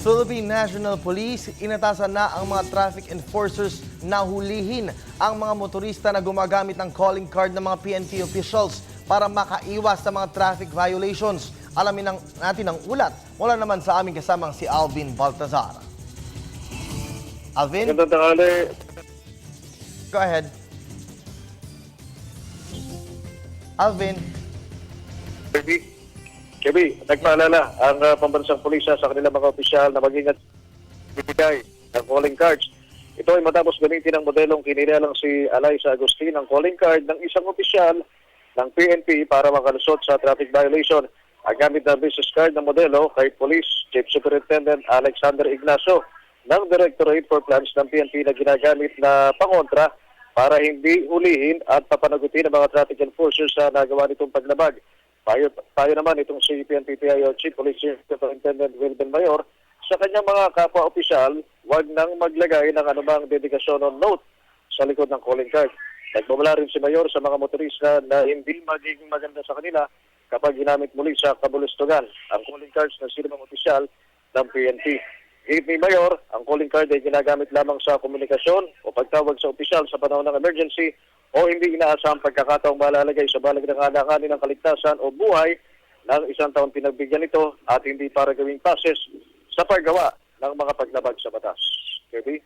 Philippine National Police, inatasan na ang mga traffic enforcers na hulihin ang mga motorista na gumagamit ng calling card ng mga PNP officials para makaiwas sa mga traffic violations. Alamin natin ang ulat mula naman sa aming kasamang si Alvin Baltazar. Alvin? Magandang tanghali. Go ahead. Alvin? Kebi, nagpaalala ang pambansang pulisya sa kanilang mga opisyal na mag-ingat bibigay ng calling cards. Ito ay matapos gamitin ang modelong kinilalang si Alaysa Agustin ang calling card ng isang opisyal ng PNP para makalusot sa traffic violation. Ang gamit na business card ng modelo kay Police Chief Superintendent Alexander Ignacio ng Directorate for Plans ng PNP na ginagamit na pangontra para hindi hulihin at papanagutin ang mga traffic enforcers sa nagawa nitong paglabag. Payo naman itong si PNP-PIO Chief Police Superintendent Wilben Mayor sa kanyang mga kapwa-opisyal, huwag nang maglagay ng anumang dedikasyon o note sa likod ng calling card. Nagmamala rin si Mayor sa mga motorista na hindi magiging maganda sa kanila kapag ginamit muli sa kabulustugan ang calling cards ng sinumang opisyal ng PNP. Higit ni Mayor, ang calling card ay ginagamit lamang sa komunikasyon o pagtawag sa opisyal sa panahon ng emergency o hindi inaasahang pagkakataong malalagay sa balag ng alakanin ng kaligtasan o buhay ng isang taon pinagbigyan nito at hindi para gawing passes sa paggawa ng mga paglabag sa batas. Okay?